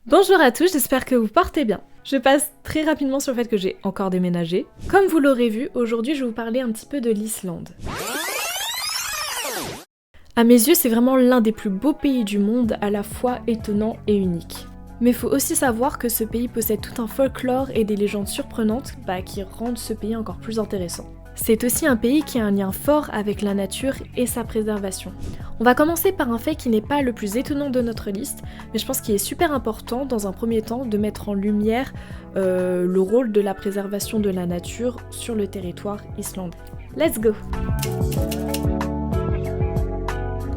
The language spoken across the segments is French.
Bonjour à tous, j'espère que vous portez bien. Je passe très rapidement sur le fait que j'ai encore déménagé. Comme vous l'aurez vu, aujourd'hui je vais vous parler un petit peu de l'Islande. À mes yeux, c'est vraiment l'un des plus beaux pays du monde, à la fois étonnant et unique. Mais il faut aussi savoir que ce pays possède tout un folklore et des légendes surprenantes qui rendent ce pays encore plus intéressant. C'est aussi un pays qui a un lien fort avec la nature et sa préservation. On va commencer par un fait qui n'est pas le plus étonnant de notre liste, mais je pense qu'il est super important dans un premier temps de mettre en lumière le rôle de la préservation de la nature sur le territoire islandais. Let's go!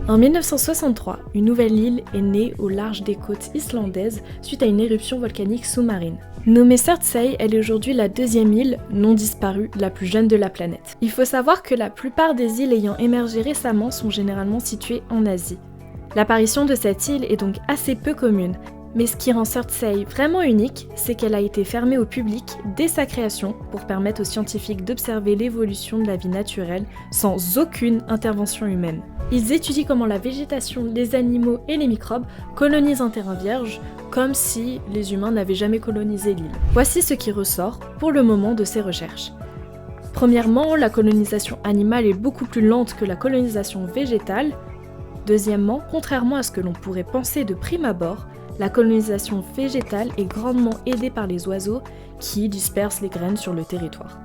En 1963, une nouvelle île est née au large des côtes islandaises suite à une éruption volcanique sous-marine. Nommée Surtsey, elle est aujourd'hui la deuxième île, non disparue, la plus jeune de la planète. Il faut savoir que la plupart des îles ayant émergé récemment sont généralement situées en Asie. L'apparition de cette île est donc assez peu commune, mais ce qui rend Surtsey vraiment unique, c'est qu'elle a été fermée au public dès sa création pour permettre aux scientifiques d'observer l'évolution de la vie naturelle sans aucune intervention humaine. Ils étudient comment la végétation, les animaux et les microbes colonisent un terrain vierge, comme si les humains n'avaient jamais colonisé l'île. Voici ce qui ressort pour le moment de ces recherches. Premièrement, la colonisation animale est beaucoup plus lente que la colonisation végétale. Deuxièmement, contrairement à ce que l'on pourrait penser de prime abord, la colonisation végétale est grandement aidée par les oiseaux qui dispersent les graines sur le territoire.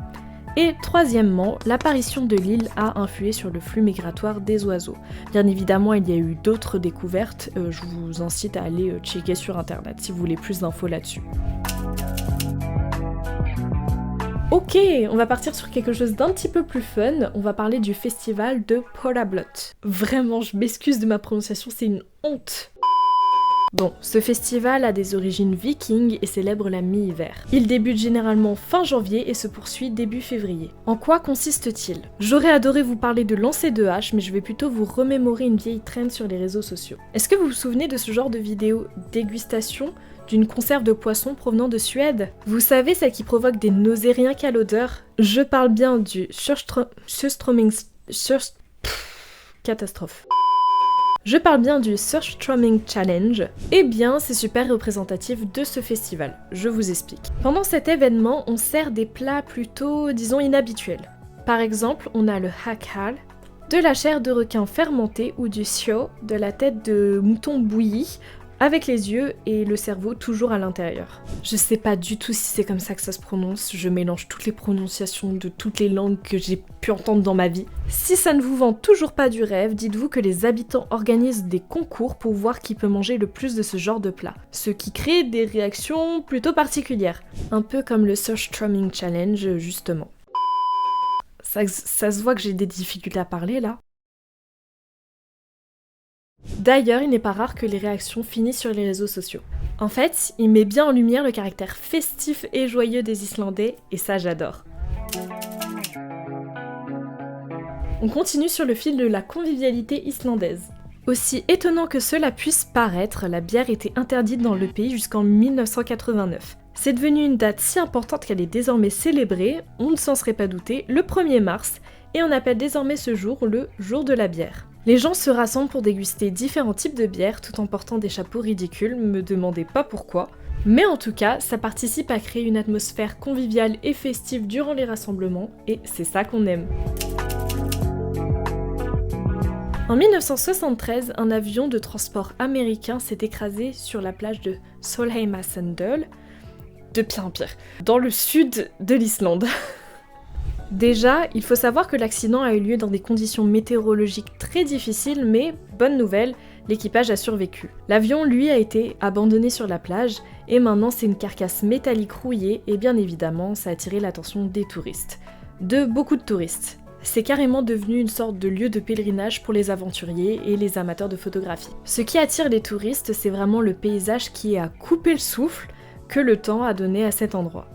Et troisièmement, l'apparition de l'île a influé sur le flux migratoire des oiseaux. Bien évidemment, il y a eu d'autres découvertes, je vous incite à aller checker sur internet si vous voulez plus d'infos là-dessus. Ok, on va partir sur quelque chose d'un petit peu plus fun, on va parler du festival de Polarblot. Vraiment, je m'excuse de ma prononciation, c'est une honte. Bon, ce festival a des origines vikings et célèbre la mi-hiver. Il débute généralement fin janvier et se poursuit début février. En quoi consiste-t-il ? J'aurais adoré vous parler de lancer de hache, mais je vais plutôt vous remémorer une vieille trend sur les réseaux sociaux. Est-ce que vous vous souvenez de ce genre de vidéo dégustation d'une conserve de poisson provenant de Suède ? Vous savez, celle qui provoque des nausées rien qu'à l'odeur ? Je parle bien du catastrophe. Je parle bien du Surströmming Challenge. Eh bien, c'est super représentatif de ce festival. Je vous explique. Pendant cet événement, on sert des plats plutôt, disons, inhabituels. Par exemple, on a le hakhal, de la chair de requin fermentée ou du sio, de la tête de mouton bouillie, avec les yeux et le cerveau toujours à l'intérieur. Je sais pas du tout si c'est comme ça que ça se prononce, je mélange toutes les prononciations de toutes les langues que j'ai pu entendre dans ma vie. Si ça ne vous vend toujours pas du rêve, dites-vous que les habitants organisent des concours pour voir qui peut manger le plus de ce genre de plat, ce qui crée des réactions plutôt particulières, un peu comme le Surströmming Challenge justement. Ça se voit que j'ai des difficultés à parler là. D'ailleurs, il n'est pas rare que les réactions finissent sur les réseaux sociaux. En fait, il met bien en lumière le caractère festif et joyeux des Islandais, et ça j'adore. On continue sur le fil de la convivialité islandaise. Aussi étonnant que cela puisse paraître, la bière était interdite dans le pays jusqu'en 1989. C'est devenu une date si importante qu'elle est désormais célébrée, on ne s'en serait pas douté, le 1er mars, et on appelle désormais ce jour le jour de la bière. Les gens se rassemblent pour déguster différents types de bières tout en portant des chapeaux ridicules, me demandez pas pourquoi. Mais en tout cas, ça participe à créer une atmosphère conviviale et festive durant les rassemblements, et c'est ça qu'on aime. En 1973, un avion de transport américain s'est écrasé sur la plage de Solheimasundøl, de pire en pire, dans le sud de l'Islande. Déjà, il faut savoir que l'accident a eu lieu dans des conditions météorologiques très difficiles, mais bonne nouvelle, l'équipage a survécu. L'avion, lui, a été abandonné sur la plage, et maintenant c'est une carcasse métallique rouillée, et bien évidemment, ça a attiré l'attention des touristes. De beaucoup de touristes. C'est carrément devenu une sorte de lieu de pèlerinage pour les aventuriers et les amateurs de photographie. Ce qui attire les touristes, c'est vraiment le paysage qui est à couper le souffle que le temps a donné à cet endroit.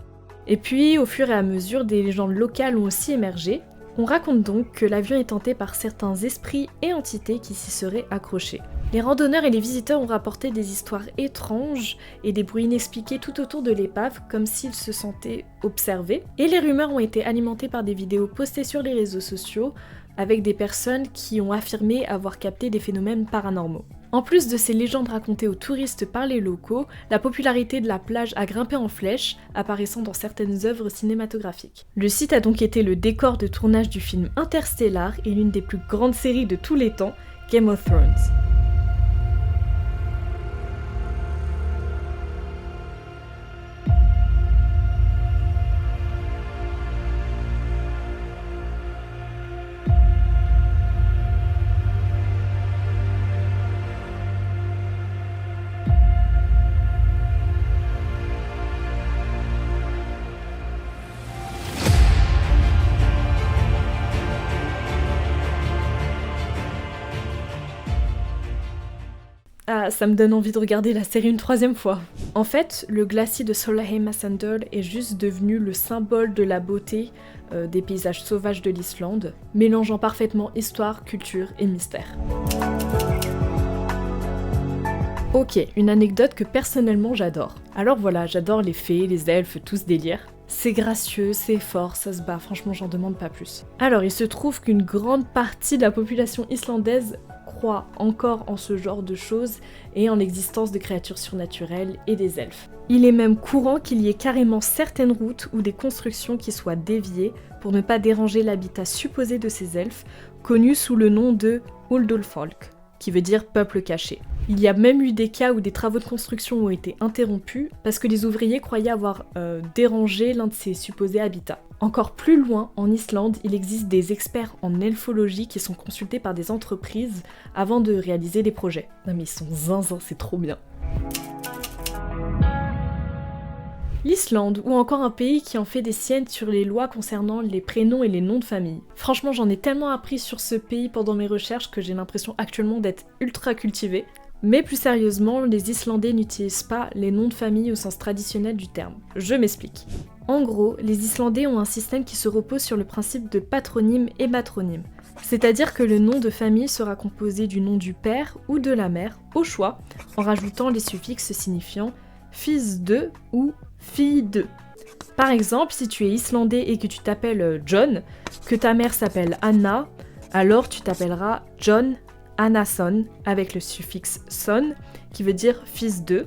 Et puis, au fur et à mesure, des légendes locales ont aussi émergé. On raconte donc que l'avion est tenté par certains esprits et entités qui s'y seraient accrochés. Les randonneurs et les visiteurs ont rapporté des histoires étranges et des bruits inexpliqués tout autour de l'épave, comme s'ils se sentaient observés. Et les rumeurs ont été alimentées par des vidéos postées sur les réseaux sociaux, avec des personnes qui ont affirmé avoir capté des phénomènes paranormaux. En plus de ces légendes racontées aux touristes par les locaux, la popularité de la plage a grimpé en flèche, apparaissant dans certaines œuvres cinématographiques. Le site a donc été le décor de tournage du film Interstellar et l'une des plus grandes séries de tous les temps, Game of Thrones. Ah, ça me donne envie de regarder la série une troisième fois. En fait, le glacier de Sólaheimasandöl est juste devenu le symbole de la beauté des paysages sauvages de l'Islande, mélangeant parfaitement histoire, culture et mystère. Ok, une anecdote que personnellement j'adore. Alors voilà, j'adore les fées, les elfes, tout ce délire. C'est gracieux, c'est fort, ça se bat, franchement j'en demande pas plus. Alors il se trouve qu'une grande partie de la population islandaise croit encore en ce genre de choses et en l'existence de créatures surnaturelles et des elfes. Il est même courant qu'il y ait carrément certaines routes ou des constructions qui soient déviées pour ne pas déranger l'habitat supposé de ces elfes, connus sous le nom de Huldufólk, qui veut dire peuple caché. Il y a même eu des cas où des travaux de construction ont été interrompus parce que les ouvriers croyaient avoir dérangé l'un de ces supposés habitats. Encore plus loin, en Islande, il existe des experts en elfologie qui sont consultés par des entreprises avant de réaliser des projets. Non mais ils sont zinzin, c'est trop bien. L'Islande, ou encore un pays qui en fait des siennes sur les lois concernant les prénoms et les noms de famille. Franchement, j'en ai tellement appris sur ce pays pendant mes recherches que j'ai l'impression actuellement d'être ultra cultivée. Mais plus sérieusement, les Islandais n'utilisent pas les noms de famille au sens traditionnel du terme. Je m'explique. En gros, les Islandais ont un système qui se repose sur le principe de patronyme et matronyme. C'est-à-dire que le nom de famille sera composé du nom du père ou de la mère, au choix, en rajoutant les suffixes signifiant fils de ou fille de. Par exemple, si tu es islandais et que tu t'appelles John, que ta mère s'appelle Anna, alors tu t'appelleras John Annason avec le suffixe son qui veut dire fils de.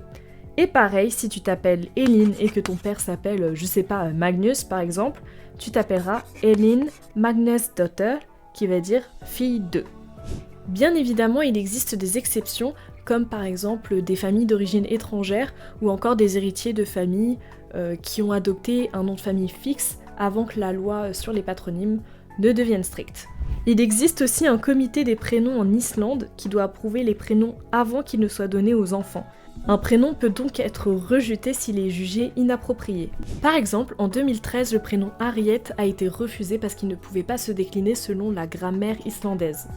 Et pareil, si tu t'appelles Elin et que ton père s'appelle, je sais pas, Magnus par exemple, tu t'appelleras Elin Magnusdóttir qui veut dire fille de. Bien évidemment, il existe des exceptions, comme par exemple des familles d'origine étrangère ou encore des héritiers de familles qui ont adopté un nom de famille fixe avant que la loi sur les patronymes ne devienne stricte. Il existe aussi un comité des prénoms en Islande qui doit approuver les prénoms avant qu'ils ne soient donnés aux enfants. Un prénom peut donc être rejeté s'il est jugé inapproprié. Par exemple, en 2013, le prénom Harriet a été refusé parce qu'il ne pouvait pas se décliner selon la grammaire islandaise.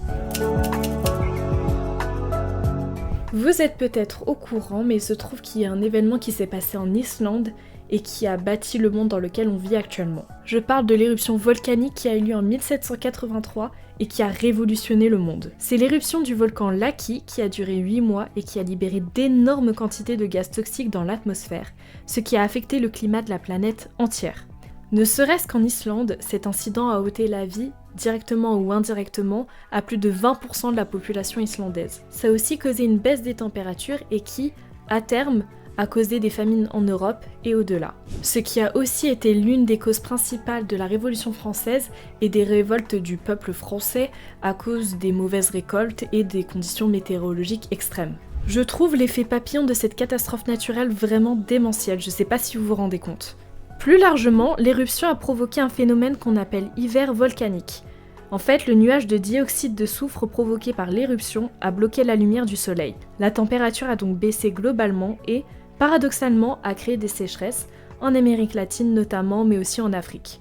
Vous êtes peut-être au courant, mais il se trouve qu'il y a un événement qui s'est passé en Islande et qui a bâti le monde dans lequel on vit actuellement. Je parle de l'éruption volcanique qui a eu lieu en 1783 et qui a révolutionné le monde. C'est l'éruption du volcan Laki qui a duré 8 mois et qui a libéré d'énormes quantités de gaz toxiques dans l'atmosphère, ce qui a affecté le climat de la planète entière. Ne serait-ce qu'en Islande, cet incident a ôté la vie, directement ou indirectement, à plus de 20% de la population islandaise. Ça a aussi causé une baisse des températures et qui, à terme, a causé des famines en Europe et au-delà. Ce qui a aussi été l'une des causes principales de la Révolution française et des révoltes du peuple français à cause des mauvaises récoltes et des conditions météorologiques extrêmes. Je trouve l'effet papillon de cette catastrophe naturelle vraiment démentiel, je sais pas si vous vous rendez compte. Plus largement, l'éruption a provoqué un phénomène qu'on appelle hiver volcanique. En fait, le nuage de dioxyde de soufre provoqué par l'éruption a bloqué la lumière du soleil. La température a donc baissé globalement et, paradoxalement, a créé des sécheresses, en Amérique latine notamment, mais aussi en Afrique.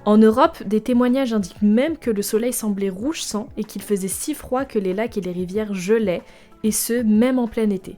En Europe, des témoignages indiquent même que le soleil semblait rouge sang et qu'il faisait si froid que les lacs et les rivières gelaient, et ce, même en plein été.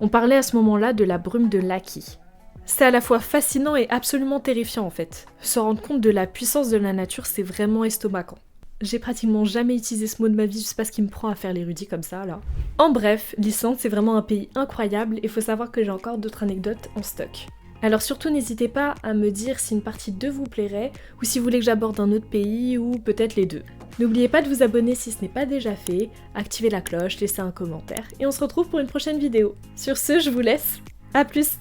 On parlait à ce moment-là de la brume de Laki. C'est à la fois fascinant et absolument terrifiant en fait. Se rendre compte de la puissance de la nature, c'est vraiment estomacant. J'ai pratiquement jamais utilisé ce mot de ma vie, je sais pas ce qui me prend à faire l'érudit comme ça là. En bref, l'Islande c'est vraiment un pays incroyable et faut savoir que j'ai encore d'autres anecdotes en stock. Alors surtout n'hésitez pas à me dire si une partie 2 vous plairait, ou si vous voulez que j'aborde un autre pays, ou peut-être les deux. N'oubliez pas de vous abonner si ce n'est pas déjà fait, activez la cloche, laissez un commentaire, et on se retrouve pour une prochaine vidéo. Sur ce, je vous laisse, à plus!